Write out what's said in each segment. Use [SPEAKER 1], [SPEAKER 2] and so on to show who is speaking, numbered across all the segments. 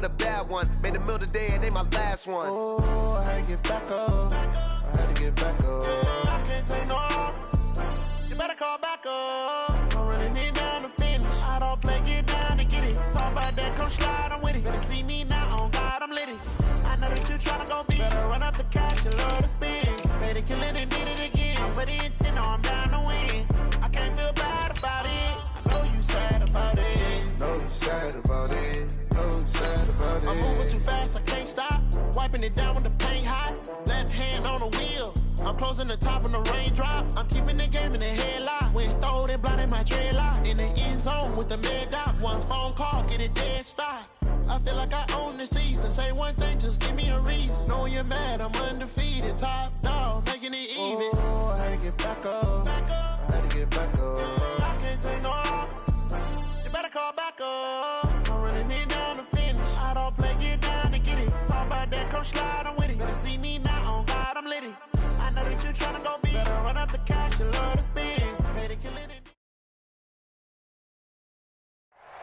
[SPEAKER 1] with a bad one. Made a meal today and they my last one.
[SPEAKER 2] Oh, I had to get back up. I had to get back up. I can't take no off. You better call back up. I'm running it down to finish. I don't play, get down to get it. Talk about that, come slide, I'm with it. Better see me now, on God, I'm lit it. I know that you tryna go big. Better run up the cash, you love to spend. Better kill it and did it again. I'm with the intent, no, I'm down to win. I can't feel bad about it. I know you sad about it.
[SPEAKER 1] Know you sad about it. Know you sad about it.
[SPEAKER 2] I'm moving too fast, I can't stop. Wiping it down when the paint hot. Left hand on the wheel. I'm closing the top when the raindrop. I'm keeping the game in the headlock. When throwed and blinded my dreadlock. In the end zone with the mid dot. One phone call, get it dead stop. I feel like I own the season. Say one thing, just give me a reason. Knowing you're mad, I'm undefeated. Top dog, making it even.
[SPEAKER 1] Oh, I had to get back up. I had to get back up.
[SPEAKER 2] I can't take no off. You better call back up. I'm running it down to finish. I don't play, get down to get it. Talk about that, come slide, I'm with it. Better see me now, on God, I'm lit it. I know that you tryna go big. Better run up the cash, you love to spend. Better kill it.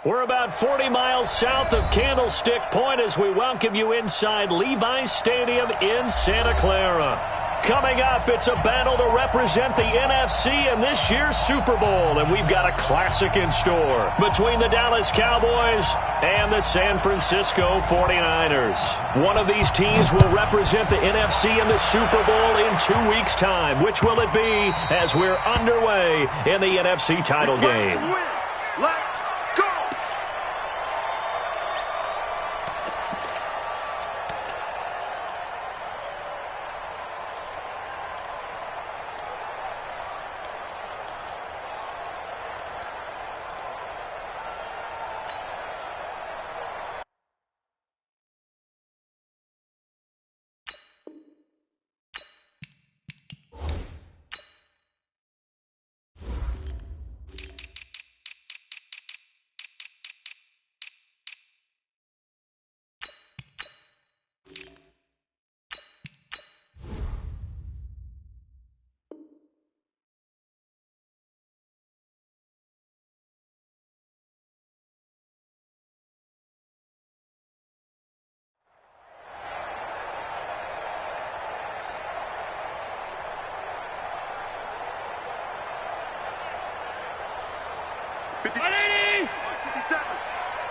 [SPEAKER 3] We're about 40 miles south of Candlestick Point as we welcome you inside Levi's Stadium in Santa Clara. Coming up, it's a battle to represent the NFC in this year's Super Bowl, and we've got a classic in store between the Dallas Cowboys and the San Francisco 49ers. One of these teams will represent the NFC in the Super Bowl in 2 weeks' time. Which will it be as we're underway in the NFC title game?
[SPEAKER 1] Let's go!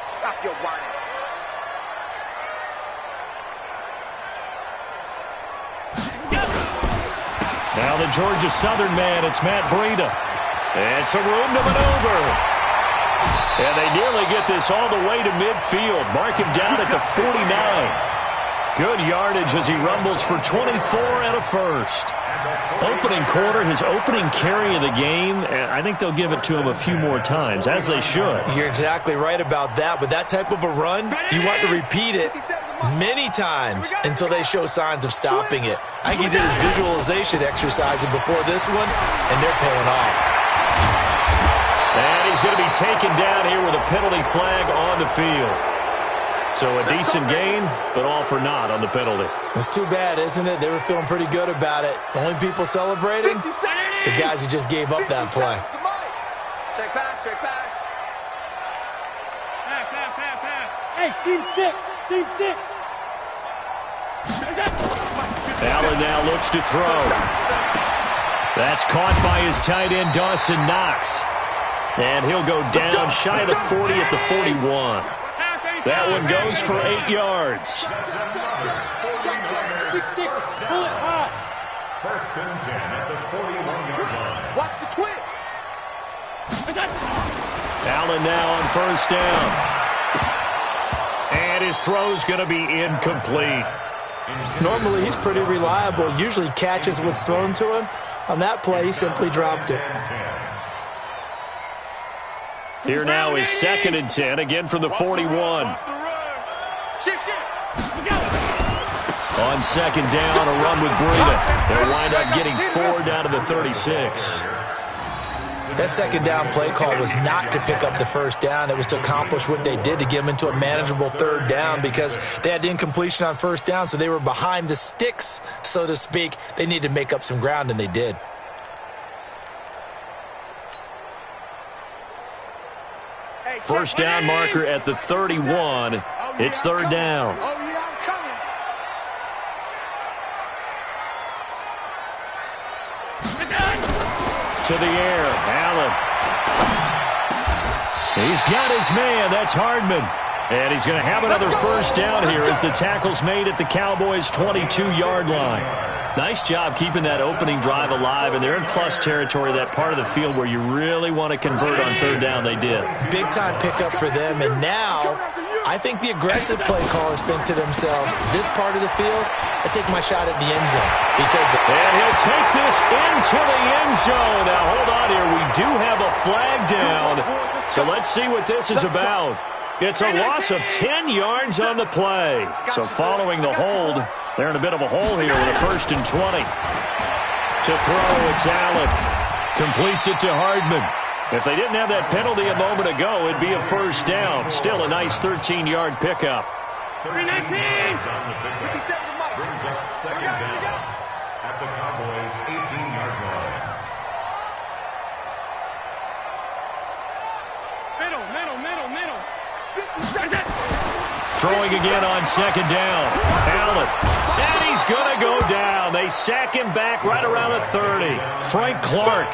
[SPEAKER 1] Stop your whining.
[SPEAKER 3] Now the Georgia Southern man, it's Matt Breida. It's a room to maneuver. And they nearly get this all the way to midfield. Mark him down at the 49. Good yardage as he rumbles for 24 and a first. Opening quarter, his opening carry of the game, I think they'll give it to him a few more times, as they should.
[SPEAKER 4] You're exactly right about that. With that type of a run, you want to repeat it many times until they show signs of stopping it. I think he did his visualization exercises before this one, and they're paying off.
[SPEAKER 3] And he's going to be taken down here with a penalty flag on the field. So a decent gain, but all for naught on the penalty.
[SPEAKER 4] It's too bad, isn't it? They were feeling pretty good about it. The only people celebrating, the guys who just gave up that play.
[SPEAKER 5] Check back, check back.
[SPEAKER 6] Pass. Hey, team six.
[SPEAKER 3] Allen now looks to throw. That's caught by his tight end, Dawson Knox. And he'll go down shy of the 40 at the 41. That one goes for 8 yards.
[SPEAKER 6] 6-6, pull it high.
[SPEAKER 7] First and 10 at the 41-yard line.
[SPEAKER 1] Watch the twins.
[SPEAKER 3] Allen now on first down. And his throw's going to be incomplete.
[SPEAKER 4] Normally, he's pretty reliable. Usually catches what's thrown to him. On that play, he simply dropped it.
[SPEAKER 3] Here now is 2nd and 10, again from the 41. On second down, a run with Breida. They'll wind up getting 4 down to the 36.
[SPEAKER 4] That second down play call was not to pick up the first down. It was to accomplish what they did, to get them into a manageable third down, because they had incompletion on first down, so they were behind the sticks, so to speak. They needed to make up some ground, and they did.
[SPEAKER 3] First down marker at the 31. It's third down.
[SPEAKER 2] Oh, yeah, I'm coming.
[SPEAKER 3] To the air, Allen. He's got his man. That's Hardman. And he's going to have another first down here as the tackle's made at the Cowboys' 22-yard line. Nice job keeping that opening drive alive, and they're in plus territory, that part of the field where you really want to convert on third down. They did.
[SPEAKER 4] Big-time pickup for them, and now I think the aggressive play callers think to themselves, this part of the field, I take my shot at the end zone.
[SPEAKER 3] And he'll take this into the end zone. Now, hold on here. We do have a flag down, so let's see what this is about. It's a loss of 10 yards on the play. So following the hold, they're in a bit of a hole here with a 1st and 20. To throw, it's Allen. Completes it to Hardman. If they didn't have that penalty a moment ago, it'd be a first down. Still a nice 13-yard pickup.
[SPEAKER 7] 319 brings up second down at the Cowboys' 18-yard line.
[SPEAKER 6] Middle.
[SPEAKER 3] Throwing again on second down. Allen. And he's going to go down. They sack him back right around the 30. Frank Clark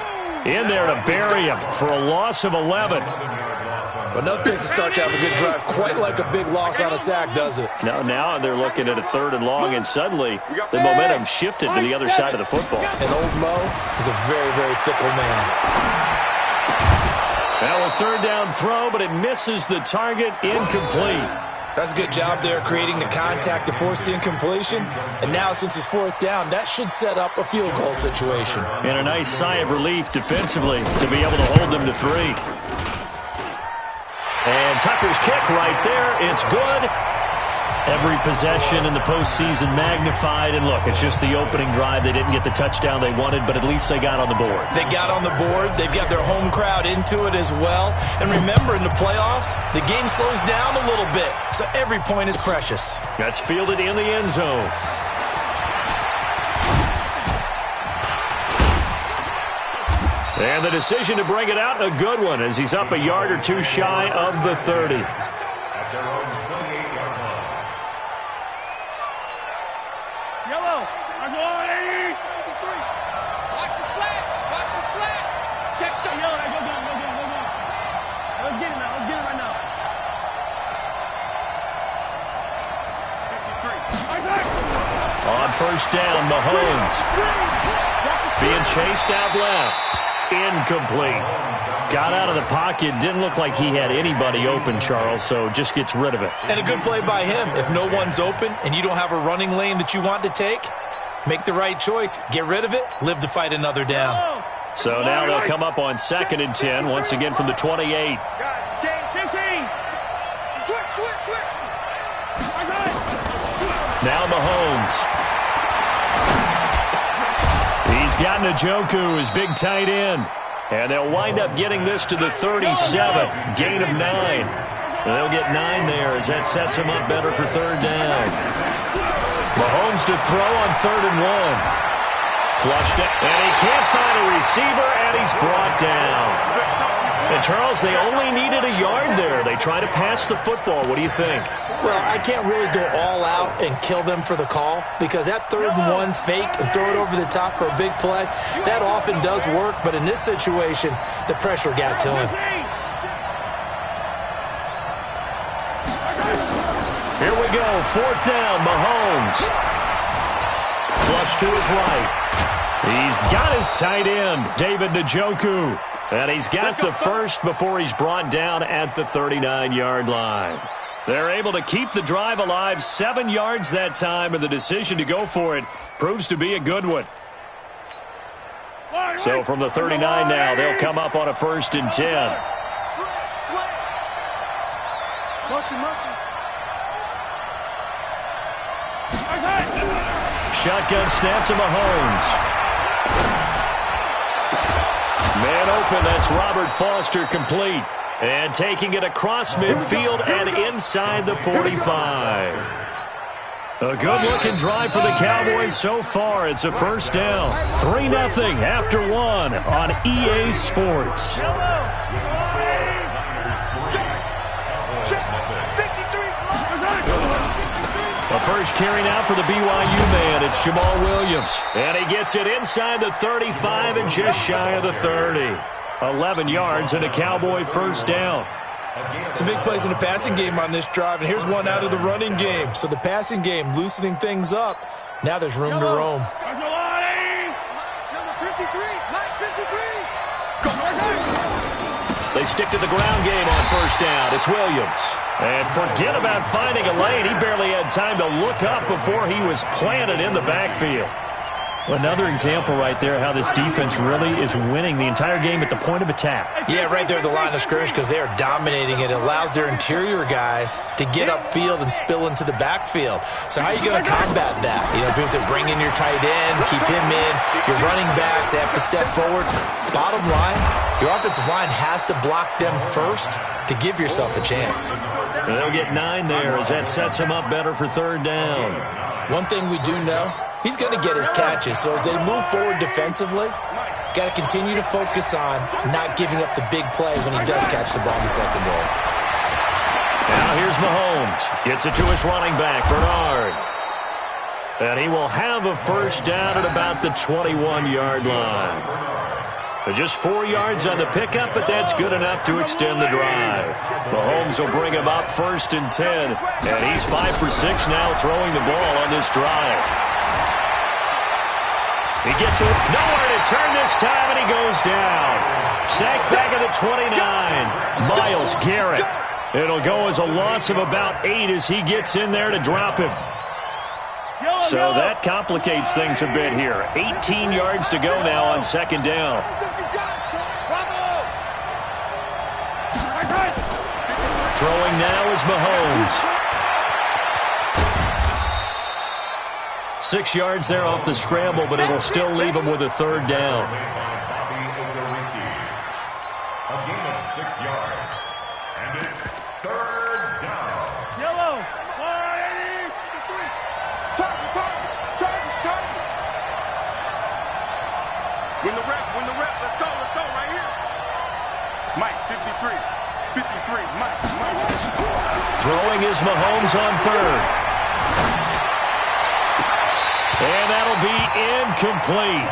[SPEAKER 3] in there to bury him for a loss of 11.
[SPEAKER 4] But nothing takes a start to have a good drive quite like a big loss on a sack, does it?
[SPEAKER 3] Now they're looking at a 3rd and long, and suddenly the momentum shifted to the other side of the football.
[SPEAKER 4] And old Mo is a very, very fickle man.
[SPEAKER 3] Now a 3rd down throw, but it misses the target. Incomplete.
[SPEAKER 4] That's a good job there, creating the contact to force the incompletion. And now, since it's 4th down, that should set up a field goal situation.
[SPEAKER 3] And a nice sigh of relief defensively to be able to hold them to 3. And Tucker's kick right there. It's good. Every possession in the postseason magnified. And look, it's just the opening drive. They didn't get the touchdown they wanted, but at least they got on the board.
[SPEAKER 4] They got on the board. They've got their home crowd into it as well. And remember, in the playoffs, the game slows down a little bit. So every point is precious.
[SPEAKER 3] That's fielded in the end zone. And the decision to bring it out, a good one, as he's up a yard or two shy of the 30.
[SPEAKER 7] At their own 28-yard line.
[SPEAKER 6] Yellow. I'm going 80.
[SPEAKER 5] Watch the slant. Check the
[SPEAKER 6] Yellow. Go get him. Let's get him right now.
[SPEAKER 3] On first down, Mahomes. Being chased out left. Incomplete. Got out of the pocket. Didn't look like he had anybody open, Charles, so just gets rid of it.
[SPEAKER 4] And a good play by him. If no one's open and you don't have a running lane that you want to take, make the right choice. Get rid of it. Live to fight another down.
[SPEAKER 3] So now they'll come up on 2nd and 10, once again from the 28.
[SPEAKER 6] Switch.
[SPEAKER 3] Now Mahomes. He's got Njoku, his big tight end. And they'll wind up getting this to the 37. Gain of 9. And they'll get 9 there as that sets them up better for 3rd down. Mahomes to throw on 3rd and 1. Flushed it, and he can't find a receiver, and he's brought down. And, Charles, they only needed a yard there. They try to pass the football. What do you think?
[SPEAKER 4] Well, I can't really go all out and kill them for the call because that 3rd and 1 fake and throw it over the top for a big play, that often does work. But in this situation, the pressure got to him.
[SPEAKER 3] Here we go. 4th down, Mahomes. Flush to his right. He's got his tight end, David Njoku. And he's got the first before he's brought down at the 39-yard line. They're able to keep the drive alive, 7 yards that time, and the decision to go for it proves to be a good one. So from the 39 now, they'll come up on a 1st and 10.
[SPEAKER 2] Motion.
[SPEAKER 3] Shotgun snap to Mahomes. Man open, that's Robert Foster complete. And taking it across midfield and inside the 45. A good-looking drive for the Cowboys so far. It's a first down. 3-0 after 1 on EA Sports. The first carry now for the BYU man. It's Jamal Williams. And he gets it inside the 35 and just shy of the 30. 11 yards and a Cowboy first down.
[SPEAKER 4] Some big plays in the passing game on this drive, and here's one out of the running game. So the passing game loosening things up. Now there's room to roam.
[SPEAKER 5] Number 53, Mike 53.
[SPEAKER 3] They stick to the ground game on first down. It's Williams. And forget about finding a lane. He barely had time to look up before he was planted in the backfield. Another example right there how this defense really is winning the entire game at the point of attack.
[SPEAKER 4] Yeah, right there at the line of scrimmage because they are dominating it. It allows their interior guys to get upfield and spill into the backfield. So how are you going to combat that? You know, people say bring in your tight end, keep him in. Your running backs, they have to step forward. Bottom line, your offensive line has to block them first to give yourself a chance.
[SPEAKER 3] They'll get 9 there as that sets them up better for third down.
[SPEAKER 4] One thing we do know, he's going to get his catches. So as they move forward defensively, got to continue to focus on not giving up the big play when he does catch the ball in the secondary.
[SPEAKER 3] Now here's Mahomes. Gets it to his running back, Bernard. And he will have a first down at about the 21-yard line. But just 4 yards on the pickup, but that's good enough to extend the drive. Mahomes will bring him up first and 10. And he's 5 for 6 now throwing the ball on this drive. He gets it. Nowhere to turn this time, and he goes down. Sacked back at the 29. Myles Garrett. It'll go as a loss of about 8 as he gets in there to drop him. So that complicates things a bit here. 18 yards to go now on second down. Throwing now is Mahomes. 6 yards there off the scramble, but it'll still leave him with a third down.
[SPEAKER 7] A gain of 6 yards. And it's third down.
[SPEAKER 6] Yellow.
[SPEAKER 5] Target. Win the rep. Let's go right here. Mike 53, Mike.
[SPEAKER 3] Throwing is Mahomes on third. And that'll be incomplete.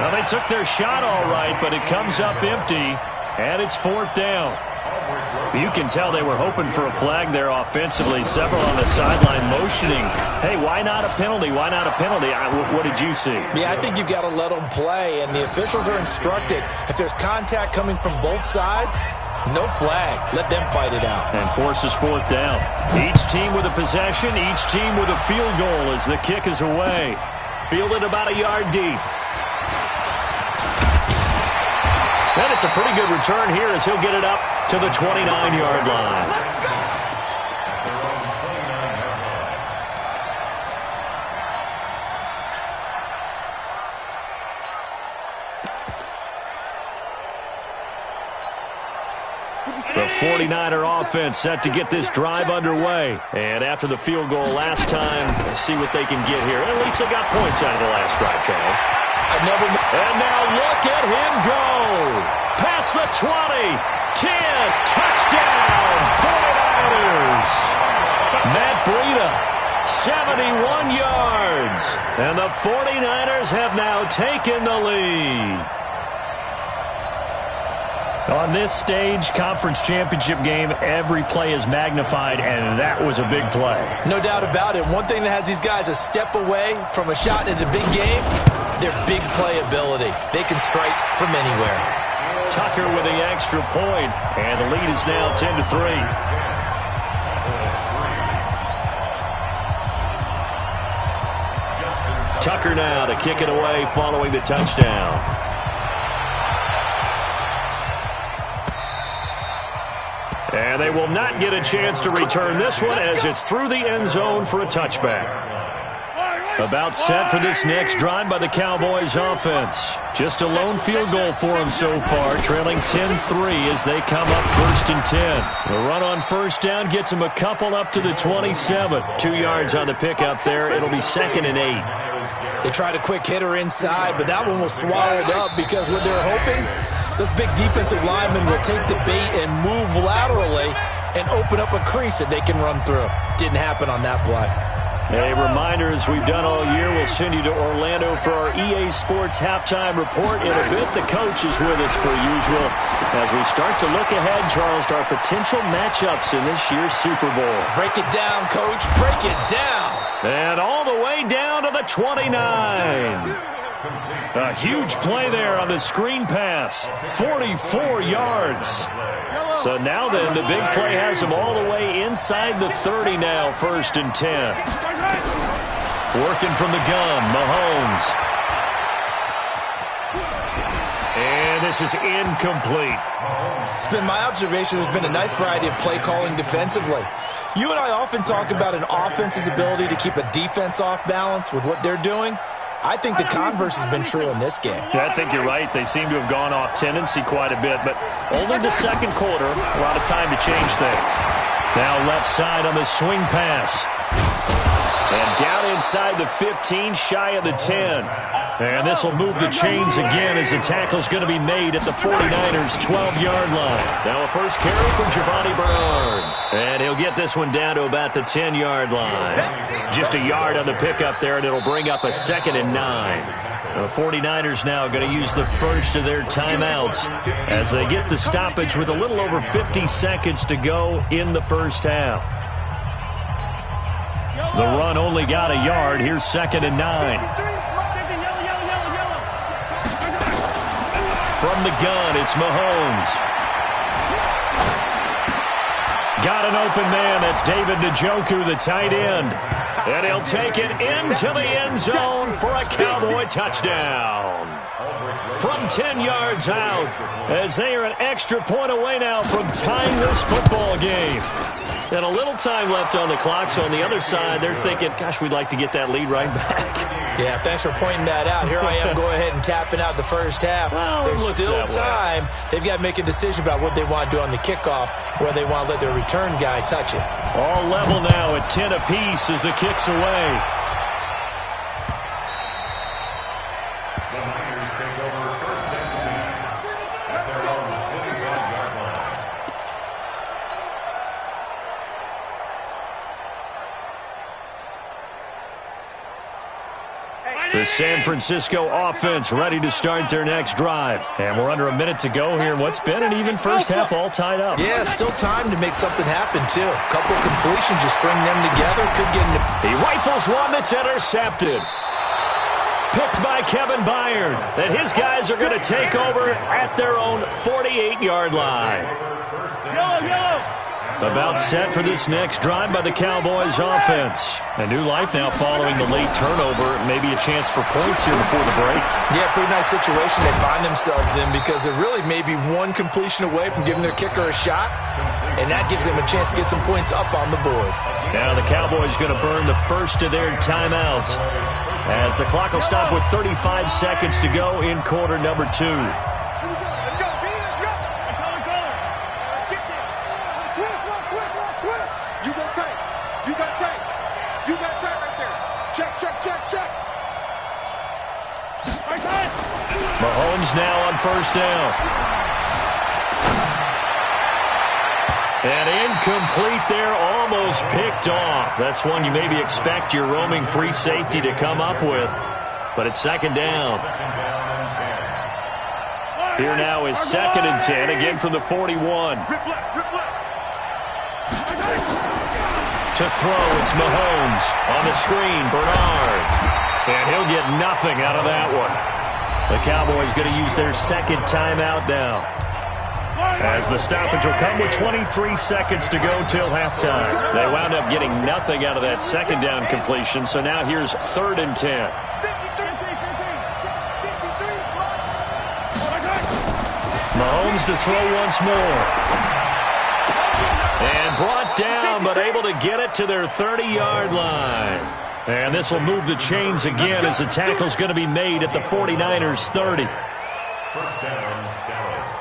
[SPEAKER 3] Now, they took their shot all right, but it comes up empty, and it's fourth down. You can tell they were hoping for a flag there offensively. Several on the sideline motioning. Hey, why not a penalty? Why not a penalty? What did you see?
[SPEAKER 4] Yeah, I think you've got to let them play, and the officials are instructed. If there's contact coming from both sides, no flag. Let them fight it out.
[SPEAKER 3] And forces fourth down. Each team with a possession, each team with a field goal as the kick is away. Fielded about a yard deep. And it's a pretty good return here as he'll get it up to the 29-yard line. The 49er offense set to get this drive underway. And after the field goal last time, we'll see what they can get here. At least they got points out of the last drive, Charles. And now look at him go. Past the 20. 10. Touchdown. 49ers. Matt Breida. 71 yards. And the 49ers have now taken the lead. On this stage, conference championship game, every play is magnified, and that was a big play.
[SPEAKER 4] No doubt about it. One thing that has these guys a step away from a shot in the big game, their big play ability. They can strike from anywhere.
[SPEAKER 3] Tucker with the extra point, and the lead is now 10-3. Tucker now to kick it away following the touchdown. And they will not get a chance to return this one as it's through the end zone for a touchback. About set for this next drive by the Cowboys offense. Just a lone field goal for them so far, trailing 10-3 as they come up first and 10. The run on first down gets them a couple up to the 27. 2 yards on the pickup there. It'll be second and 8.
[SPEAKER 4] They tried a quick hitter inside, but that one was swallowed up because what they're hoping, those big defensive linemen will take the bait and move laterally and open up a crease that they can run through. Didn't happen on that play.
[SPEAKER 3] A reminder, as we've done all year, we'll send you to Orlando for our EA Sports halftime report. In a bit, the coach is with us per usual as we start to look ahead, Charles, to our potential matchups in this year's Super Bowl.
[SPEAKER 4] Break it down, Coach. Break it down.
[SPEAKER 3] And all the way down to the 29. A huge play there on the screen pass. 44 yards. So now then, the big play has him all the way inside the 30 now, 1st and 10. Working from the gun, Mahomes. And this is incomplete.
[SPEAKER 4] It's been my observation there's been a nice variety of play calling defensively. You and I often talk about an offense's ability to keep a defense off balance with what they're doing. I think the converse has been true in this game.
[SPEAKER 3] Yeah, I think you're right. They seem to have gone off tendency quite a bit, but only the second quarter, a lot of time to change things. Now left side on the swing pass. And down inside the 15, shy of the 10. And this will move the chains again as the tackle's going to be made at the 49ers' 12-yard line. Now a first carry from Giovanni Bernard. And he'll get this one down to about the 10-yard line. Just a yard on the pickup there, and it'll bring up a 2nd and 9. The 49ers now going to use the first of their timeouts as they get the stoppage with a little over 50 seconds to go in the first half. The run only got a yard. Here's 2nd and 9. From the gun, it's Mahomes. Got an open man. That's David Njoku, the tight end. And he'll take it into the end zone for a Cowboy touchdown. From 10 yards out, as they are an extra point away now from tying this football game. And a little time left on the clock, so on the other side, they're thinking, gosh, we'd like to get that lead right back.
[SPEAKER 4] Yeah, thanks for pointing that out. Here I am going ahead and tapping out the first half.
[SPEAKER 3] Well,
[SPEAKER 4] there's still time. They've got to make a decision about what they want to do on the kickoff, where they want to let their return guy touch it.
[SPEAKER 3] All level now at 10 apiece as the kick's away.
[SPEAKER 7] The Niners take over 1st and 10 at their own 25-yard line.
[SPEAKER 3] The San Francisco offense ready to start their next drive. And we're under a minute to go here in what's been an even first half, all tied up.
[SPEAKER 4] Yeah, still time to make something happen, too. A couple completions, just string them together. Could get into...
[SPEAKER 3] He rifles one that's intercepted. Picked by Kevin Byard. And his guys are going to take over at their own 48-yard line. About set for this next drive by the Cowboys offense. A new life now following the late turnover. Maybe a chance for points here before the break.
[SPEAKER 4] Yeah, pretty nice situation they find themselves in because they're really maybe one completion away from giving their kicker a shot, and that gives them a chance to get some points up on the board.
[SPEAKER 3] Now the Cowboys going to burn the first of their timeouts as the clock will stop with 35 seconds to go in quarter number 2. Mahomes now on first down. And incomplete there, almost picked off. That's one you maybe expect your roaming free safety to come up with. But it's 2nd down. Here now is 2nd and 10, again from the 41. To throw, it's Mahomes. On the screen, Bernard. And he'll get nothing out of that one. The Cowboys going to use their 2nd timeout now, as the stoppage will come with 23 seconds to go till halftime. They wound up getting nothing out of that 2nd down completion, so now here's 3rd and 10. Mahomes to throw once more. And brought down, but able to get it to their 30-yard line. And this will move the chains again as the tackle's going to be made at the 49ers' 30.
[SPEAKER 7] 1st down, Dallas.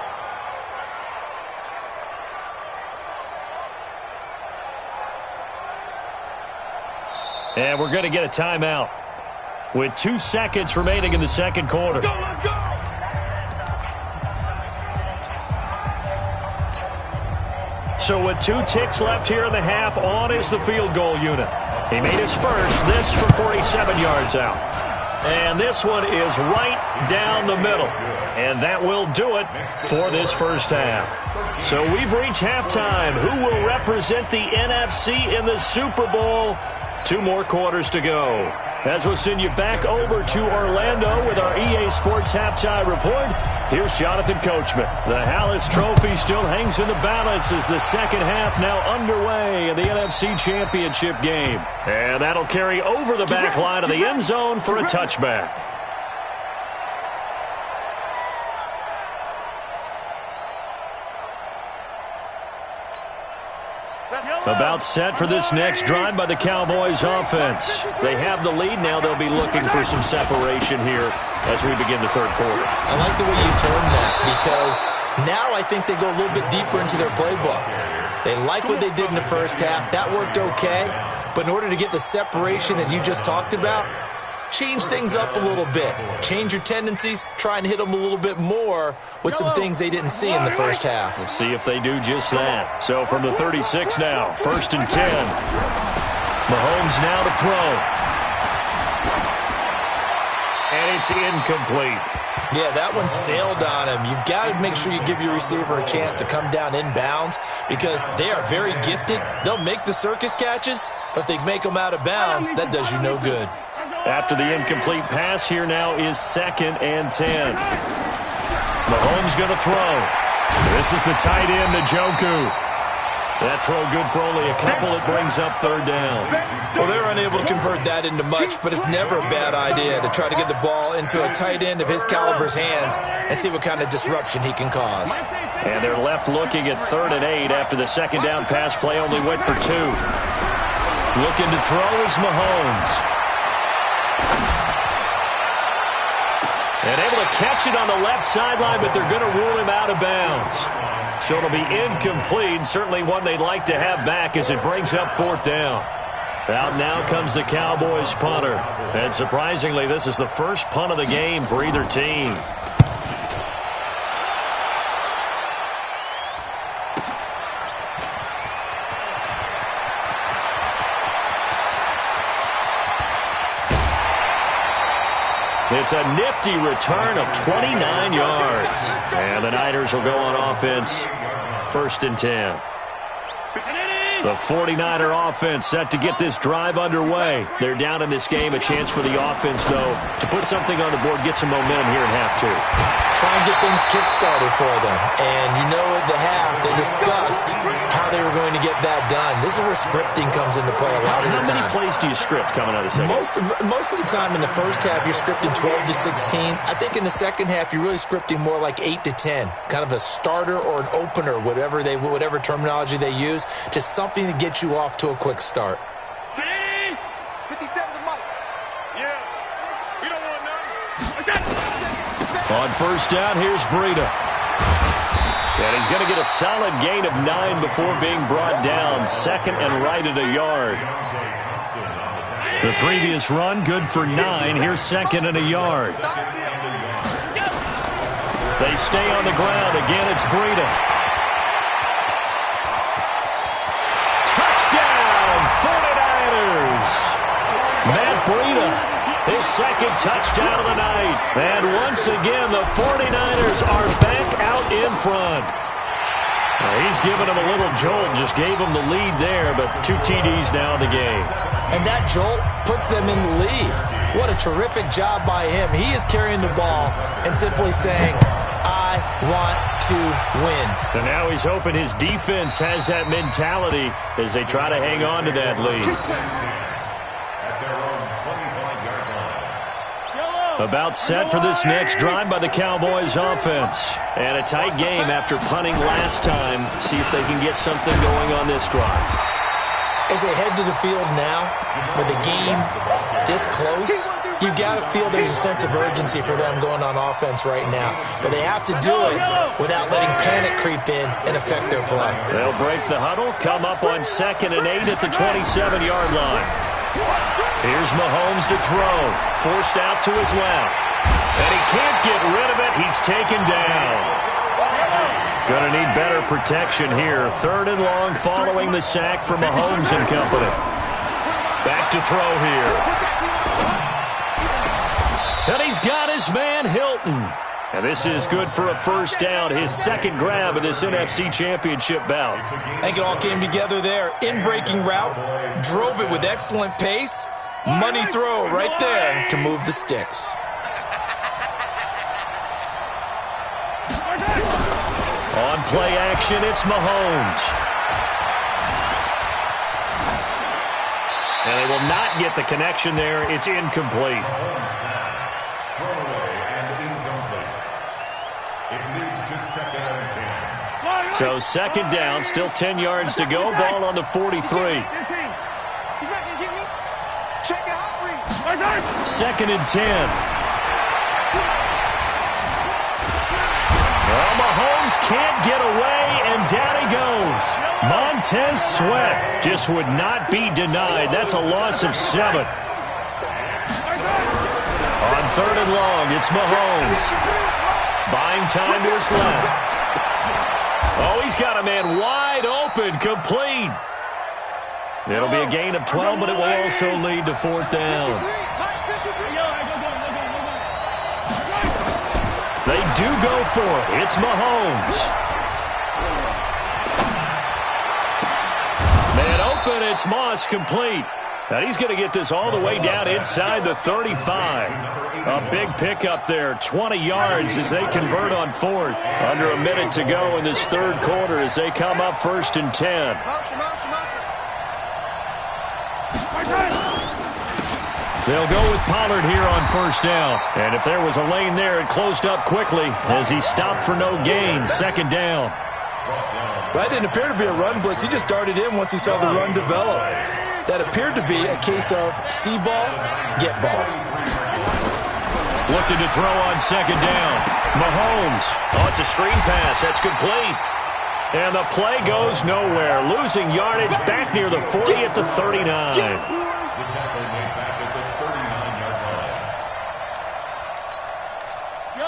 [SPEAKER 3] And we're going to get a timeout with 2 seconds remaining in the second quarter.
[SPEAKER 5] Let's go!
[SPEAKER 3] So with 2 ticks left here in the half, on is the field goal unit. He made his first, this for 47 yards out. And this one is right down the middle. And that will do it for this first half. So we've reached halftime. Who will represent the NFC in the Super Bowl? 2 more quarters to go. As we'll send you back over to Orlando with our EA Sports Halftime Report, here's Jonathan Coachman. The Hallis Trophy still hangs in the balance as the second half now underway in the NFC Championship game. And that'll carry over the back line of the end zone for a touchback. About set for this next drive by the Cowboys offense. They have the lead now. They'll be looking for some separation here as we begin the third quarter.
[SPEAKER 4] I like the way you term that because now I think they go a little bit deeper into their playbook. They like what they did in the first half. That worked okay. But in order to get the separation that you just talked about, change things up a little bit. Change your tendencies. Try and hit them a little bit more with some things they didn't see in the first half.
[SPEAKER 3] We'll see if they do just that. So from the 36 now, 1st and 10. Mahomes now to throw. And it's incomplete.
[SPEAKER 4] Yeah, that one sailed on him. You've got to make sure you give your receiver a chance to come down inbounds because they are very gifted. They'll make the circus catches, but they make them out of bounds. That does you no good.
[SPEAKER 3] After the incomplete pass, here now is 2nd and 10. Mahomes going to throw. This is the tight end, Njoku. That throw good for only a couple. It brings up 3rd down.
[SPEAKER 4] Well, they're unable to convert that into much, but it's never a bad idea to try to get the ball into a tight end of his caliber's hands and see what kind of disruption he can cause.
[SPEAKER 3] And they're left looking at 3rd and 8 after the second down pass play only went for 2. Looking to throw is Mahomes. And able to catch it on the left sideline, but they're going to rule him out of bounds. So it'll be incomplete. Certainly one they'd like to have back as it brings up 4th down. Out now comes the Cowboys punter. And surprisingly, this is the first punt of the game for either team. It's a nifty return of 29 yards. And the Niners will go on offense, 1st and 10. The 49er offense set to get this drive underway. They're down in this game. A chance for the offense, though, to put something on the board, get some momentum here in half 2.
[SPEAKER 4] Try and get things kick-started for them. And you know at the half, they discussed how they were going to get that done. This is where scripting comes into play a lot of the time.
[SPEAKER 3] How many plays do you script coming out of the second?
[SPEAKER 4] Most of the time in the first half, you're scripting 12 to 16. I think in the second half, you're really scripting more like 8 to 10. Kind of a starter or an opener, whatever terminology they use. Just something to get you off to a quick start.
[SPEAKER 5] 57 Mike. Yeah. We don't want none.
[SPEAKER 3] On 1st down, here's Breida. And he's going to get a solid gain of 9 before being brought down. 2nd and right at a yard. The previous run, good for 9. Here's 2nd and a yard. They stay on the ground. Again, it's Breida. Touchdown, 49ers. Matt Breida, his 2nd touchdown of the night. And once again, the 49ers are back out in front. He's given them a little jolt, just gave them the lead there, but 2 TDs now in the game.
[SPEAKER 4] And that jolt puts them in the lead. What a terrific job by him. He is carrying the ball and simply saying, I want to win.
[SPEAKER 3] And now he's hoping his defense has that mentality as they try to hang on to that lead. About set for this next drive by the Cowboys offense. And a tight game after punting last time. See if they can get something going on this drive.
[SPEAKER 4] As they head to the field now, with the game this close, you've got to feel there's a sense of urgency for them going on offense right now. But they have to do it without letting panic creep in and affect their play.
[SPEAKER 3] They'll break the huddle, come up on 2nd and 8 at the 27-yard line. Here's Mahomes to throw. Forced out to his left. And he can't get rid of it. He's taken down. Going to need better protection here. 3rd and long following the sack from Mahomes and company. Back to throw here. And he's got his man Hilton. And this is good for a first down, his second grab of this NFC Championship bout.
[SPEAKER 4] I think it all came together there. In-breaking route, drove it with excellent pace. Money throw right there to move the sticks.
[SPEAKER 3] On play action, it's Mahomes. And they will not get the connection there. It's incomplete. So second down, still 10 yards to go. Ball on the 43. Second and 10. Well, Mahomes can't get away, and down he goes. Montez Sweat just would not be denied. That's a loss of 7. On third and long, it's Mahomes. Buying time to his left. Oh, he's got a man wide open, complete. It'll be a gain of 12, but it will also lead to fourth down. They do go for it. It's Mahomes. Man open, it's Moss, complete. And he's going to get this all the way down inside the 35. A big pickup there, 20 yards as they convert on fourth. Under a minute to go in this third quarter as they come up first and 10. They'll go with Pollard here on first down. And if there was a lane there, it closed up quickly as he stopped for no gain. Second down.
[SPEAKER 4] That didn't appear to be a run blitz. He just darted in once he saw the run develop. That appeared to be a case of see ball, get ball.
[SPEAKER 3] Looking to throw on second down. Mahomes. Oh, it's a screen pass. That's complete. And the play goes nowhere. Losing yardage back near the 40 at the 39.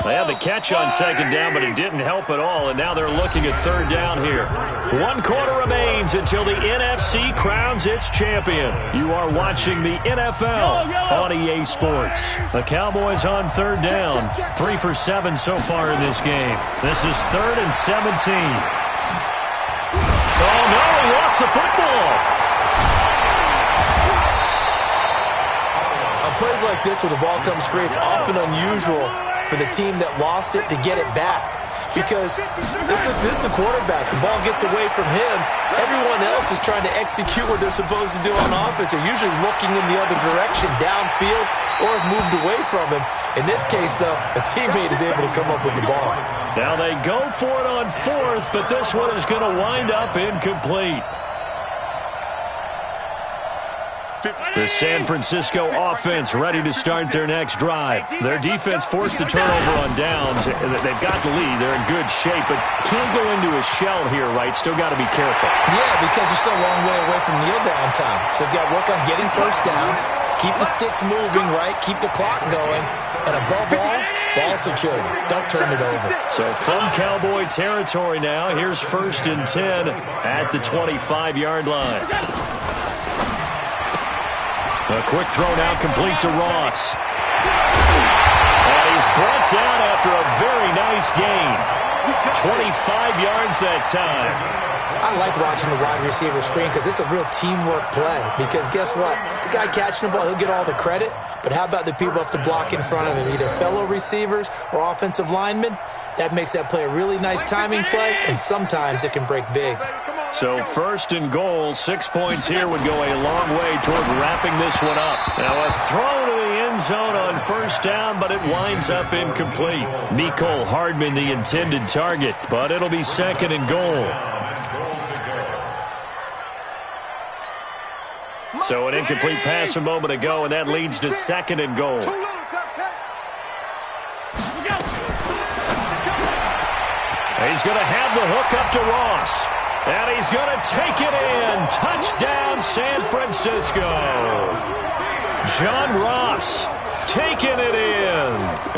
[SPEAKER 3] They had the catch on second down, but it didn't help at all, and now they're looking at third down here. 1 quarter remains until the NFC crowns its champion. You are watching the NFL on EA Sports. The Cowboys on third down. 3 for 7 so far in this game. This is 3rd and 17. Oh, no, he lost the football.
[SPEAKER 4] On plays like this, when the ball comes free, it's often unusual for the team that lost it to get it back, because this is the quarterback. The ball gets away from him. Everyone else is trying to execute what they're supposed to do on offense. They're usually looking in the other direction, downfield, or have moved away from him. In this case, though, a teammate is able to come up with the ball.
[SPEAKER 3] Now they go for it on fourth, but this one is going to wind up incomplete. The San Francisco offense ready to start their next drive. Their defense forced the turnover on downs. They've got the lead. They're in good shape, but can't go into a shell here, right? Still got to be careful.
[SPEAKER 4] Yeah, because they're still a long way away from kneel down time. So they've got to work on getting first downs, keep the sticks moving, right? Keep the clock going, and above all, ball security. Don't turn it over.
[SPEAKER 3] So from Cowboy territory now, here's 1st and 10 at the 25-yard line. A quick throw now complete to Ross. And he's brought down after a very nice gain. 25 yards that time.
[SPEAKER 4] I like watching the wide receiver screen because it's a real teamwork play. Because guess what? The guy catching the ball, he'll get all the credit. But how about the people up to block in front of him, either fellow receivers or offensive linemen? That makes that play a really nice timing play, and sometimes it can break big.
[SPEAKER 3] So 1st and goal, 6 points here would go a long way toward wrapping this one up. Now a throw to the end zone on first down, but it winds up incomplete. Mecole Hardman the intended target, but it'll be 2nd and goal. So an incomplete pass a moment ago, and that leads to 2nd and goal. He's going to have the hook up to Ross. And he's going to take it in. Touchdown, San Francisco. John Ross taking it in.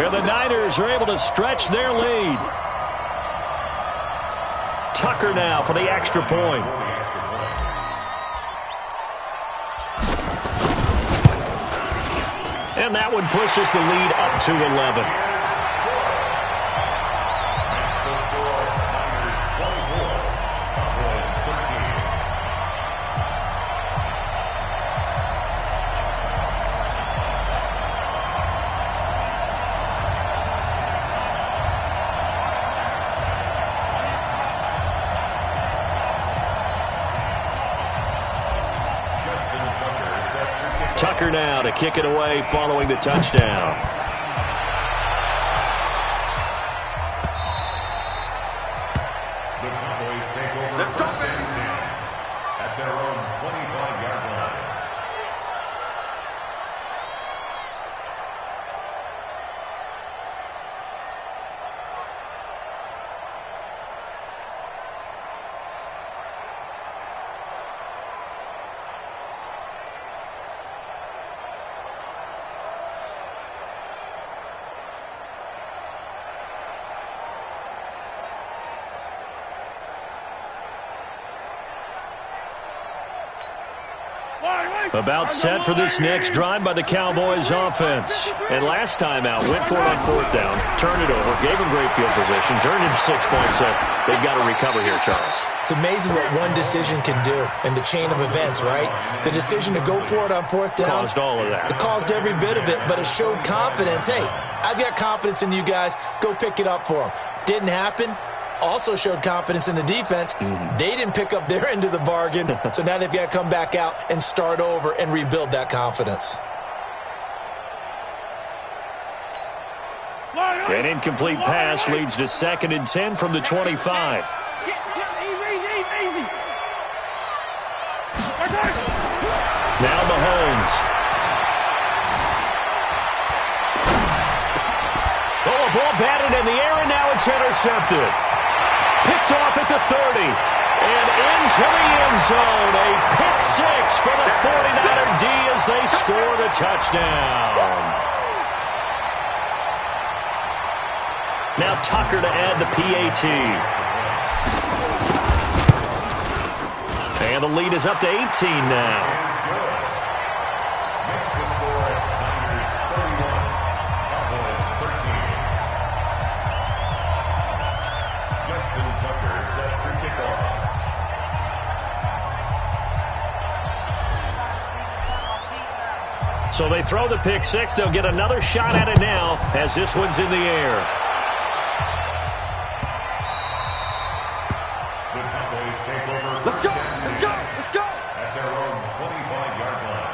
[SPEAKER 3] And the Niners are able to stretch their lead. Tucker now for the extra point. And that one pushes the lead up to 11. Tucker now to kick it away following the touchdown.
[SPEAKER 7] The Cowboys take over first and 10 at their own 25-yard line.
[SPEAKER 3] About set for this next drive by the Cowboys offense. And last time out, went for it on fourth down, turned it over, gave them great field position, turned into 6 points. So they've got to recover here, Charles.
[SPEAKER 4] It's amazing what one decision can do in the chain of events, right? The decision to go for it on fourth down.
[SPEAKER 3] Caused all of that.
[SPEAKER 4] It caused every bit of it, but it showed confidence. Hey, I've got confidence in you guys. Go pick it up for them. Didn't happen. Also showed confidence in the defense. They didn't pick up their end of the bargain, so now they've got to come back out and start over and rebuild that confidence.
[SPEAKER 3] An incomplete pass leads to 2nd and 10 from the 25. Now Mahomes. Oh, a ball batted in the air, and now it's intercepted. Picked off at the 30. And into the end zone. A pick six for the 49er D as they score the touchdown. Now Tucker to add the PAT. And the lead is up to 18 now. So they throw the pick six. They'll get another shot at it now as this one's in the air.
[SPEAKER 7] The Cowboys take over. Let's go! Let's go! Let's go! At their own 25-yard line.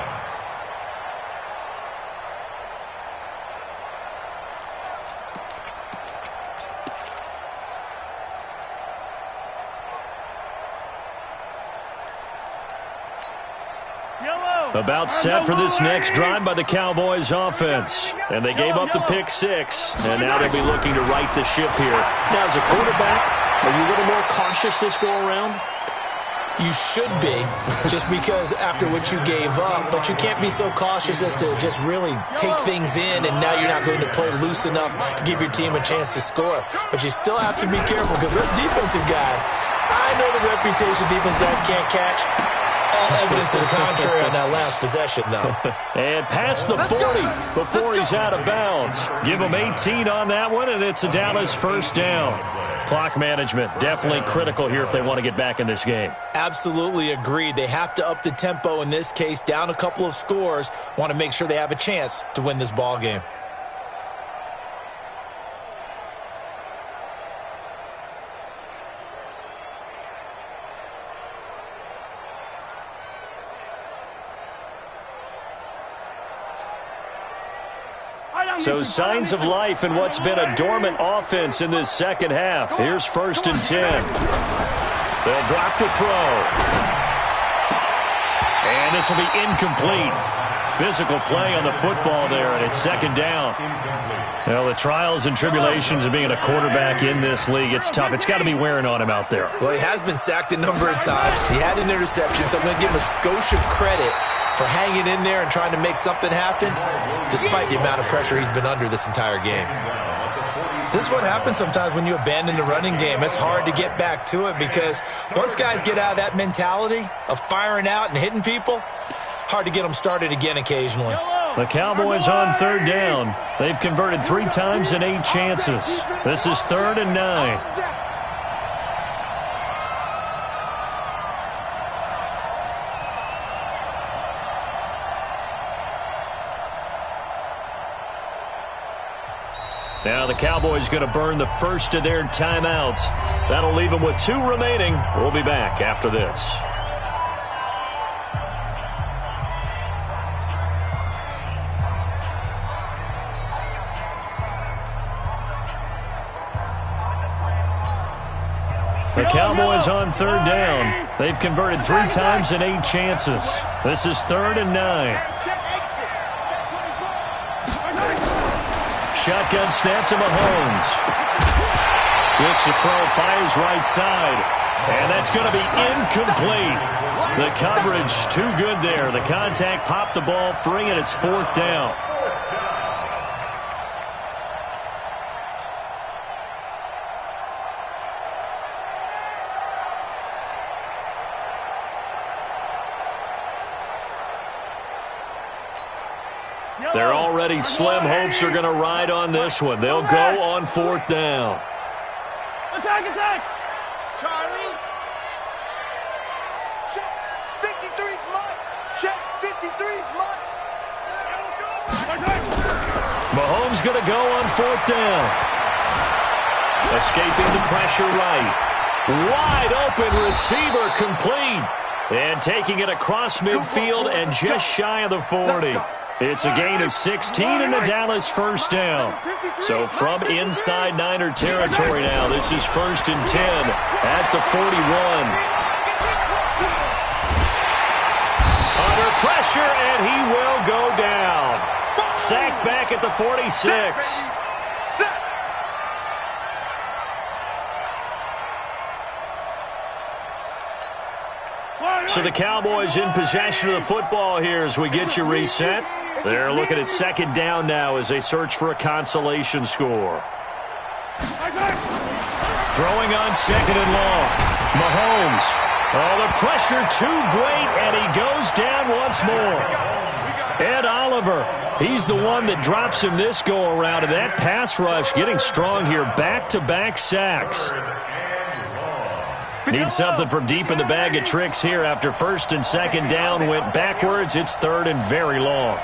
[SPEAKER 3] About set for this next drive by the Cowboys offense. And they gave up the pick six. And now they'll be looking to right the ship here. Now, as a quarterback, are you a little more cautious this go-around?
[SPEAKER 4] You should be, just because after what you gave up. But you can't be so cautious as to just really take things in, and now you're not going to play loose enough to give your team a chance to score. But you still have to be careful because those defensive guys, I know the reputation defense guys can't catch. All evidence to the contrary on that last possession, though.
[SPEAKER 3] And past the 40 before he's out of bounds. Give him 18 on that one, and it's a Dallas first down. Clock management definitely critical here if they want to get back in this game.
[SPEAKER 4] Absolutely agreed. They have to up the tempo in this case, down a couple of scores. Want to make sure they have a chance to win this ball game.
[SPEAKER 3] So signs of life in what's been a dormant offense in this second half. Here's 1st and 10. They'll drop the throw. And this will be incomplete. Physical play on the football there, and it's 2nd down. Well, the trials and tribulations of being a quarterback in this league, it's tough. It's got to be wearing on him out there.
[SPEAKER 4] Well, he has been sacked a number of times. He had an interception, so I'm going to give him a skosh of credit for hanging in there and trying to make something happen, despite the amount of pressure he's been under this entire game. This is what happens sometimes when you abandon the running game. It's hard to get back to it because once guys get out of that mentality of firing out and hitting people, hard to get them started again occasionally.
[SPEAKER 3] The Cowboys on third down. They've converted 3 times in 8 chances. This is 3rd and 9. Now the Cowboys going to burn the first of their timeouts. That'll leave them with 2 remaining. We'll be back after this. The Cowboys on third down. They've converted 3 times in 8 chances. This is 3rd and 9. Shotgun snap to Mahomes. Looks to throw, fires right side. And that's going to be incomplete. The coverage too good there. The contact popped the ball free, and it's 4th down. Their already slim hopes are going to ride on this one. They'll go on 4th down.
[SPEAKER 6] Attack, attack!
[SPEAKER 5] Charlie. Check. 53's mine. Check. 53's mine.
[SPEAKER 3] Mahomes going to go on 4th down. Escaping the pressure right. Wide open receiver complete. And taking it across midfield and just shy of the 40. It's a gain of 16 and a Dallas first down. So from inside Niner territory now, this is 1st and 10 at the 41. Under pressure, and he will go down. Sacked back at the 46. So the Cowboys in possession of the football here as we get you reset. They're looking at 2nd down now as they search for a consolation score. Throwing on 2nd and long. Mahomes. Oh, the pressure too great, and he goes down once more. Ed Oliver, he's the one that drops him this go-around, and that pass rush getting strong here. Back-to-back sacks. Need something from deep in the bag of tricks here after 1st and 2nd down went backwards. It's 3rd and very long.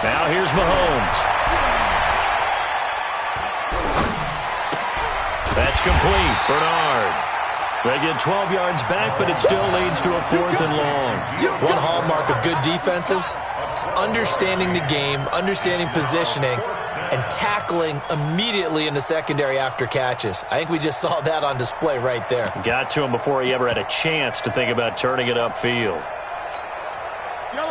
[SPEAKER 3] Now here's Mahomes. That's complete. Bernard. They get 12 yards back, but it still leads to a 4th and long.
[SPEAKER 4] One hallmark of good defenses is understanding the game, understanding positioning, and tackling immediately in the secondary after catches. I think we just saw that on display right there.
[SPEAKER 3] Got to him before he ever had a chance to think about turning it upfield.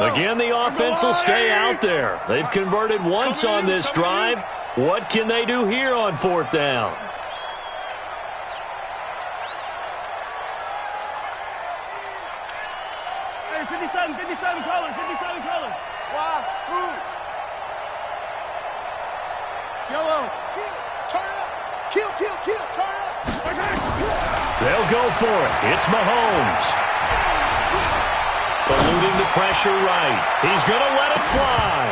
[SPEAKER 3] Again, the offense will stay out there. They've converted once on this drive. What can they do here on 4th down?
[SPEAKER 6] Hey, 57 colors, 57 colors.
[SPEAKER 5] Why? Who?
[SPEAKER 6] Yellow.
[SPEAKER 5] Turn up. Kill, turn up.
[SPEAKER 3] They'll go for it. It's Mahomes. Eluding the pressure right. He's going to let it fly.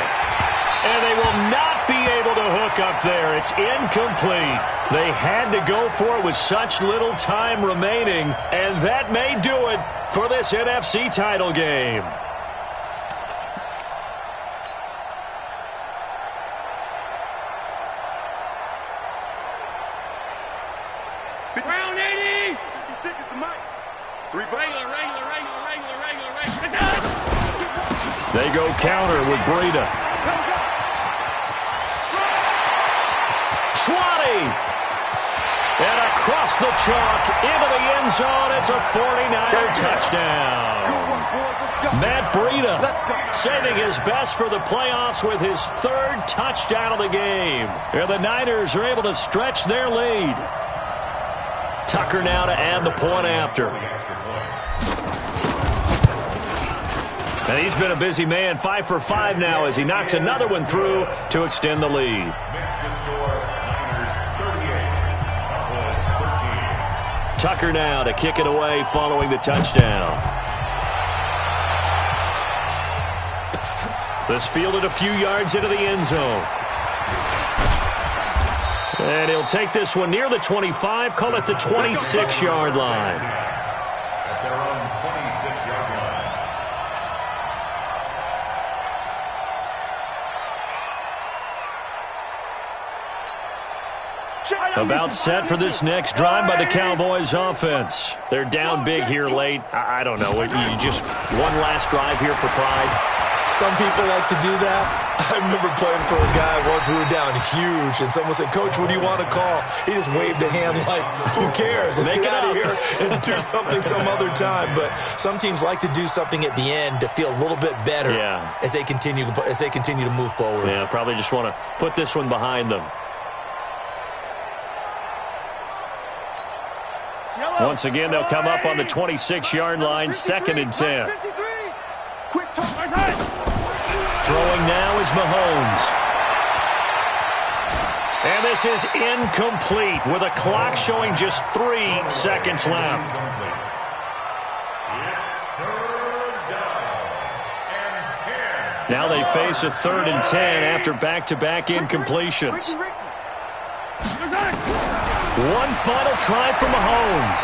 [SPEAKER 3] And they will not be able to hook up there. It's incomplete. They had to go for it with such little time remaining, and that may do it for this NFC title game.
[SPEAKER 6] Round 80.
[SPEAKER 5] 56 is the mic. 3
[SPEAKER 6] Regular.
[SPEAKER 3] They go counter with Breida. 20. And across the chalk into the end zone. It's a 49er touchdown. Matt Breida saving his best for the playoffs with his 3rd touchdown of the game. And the Niners are able to stretch their lead. Tucker now to add the point after. And he's been a busy man, 5 for 5 now as he knocks another one through to extend the lead.
[SPEAKER 7] Makes the score Niners 38, Cowboys 13.
[SPEAKER 3] Tucker now to kick it away following the touchdown. This fielded a few yards into the end zone. And he'll take this one near the 25, call it the 26-yard line.
[SPEAKER 7] At their own 26-yard line.
[SPEAKER 3] About set for this next drive by the Cowboys offense. They're down big here late. I don't know. You just one last drive here for pride.
[SPEAKER 4] Some people like to do that. I remember playing for a guy once. We were down huge, and someone said, "Coach, what do you want to call?" He just waved a hand like, who cares? Let's get out of here and do something some other time. But some teams like to do something at the end to feel a little bit better as they continue to move forward.
[SPEAKER 3] Yeah, probably just want to put this one behind them. Once again, they'll come up on the 26-yard line, 2nd and 10.
[SPEAKER 5] Quick talk.
[SPEAKER 3] Throwing now is Mahomes. And this is incomplete with a clock showing just 3 seconds left. Now they face a 3rd and 10 after back-to-back incompletions. One final try for Mahomes.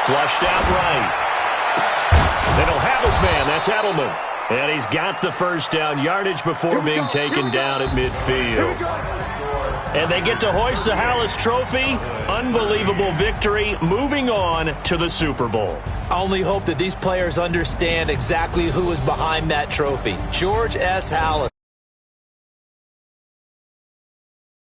[SPEAKER 3] Flushed out right. They don't have his man. That's Edelman. And he's got the first down yardage before being taken down at midfield. And they get to hoist the HallPass Trophy. Unbelievable victory. Moving on to the Super Bowl.
[SPEAKER 4] I only hope that these players understand exactly who is behind that trophy. George S. HallPass.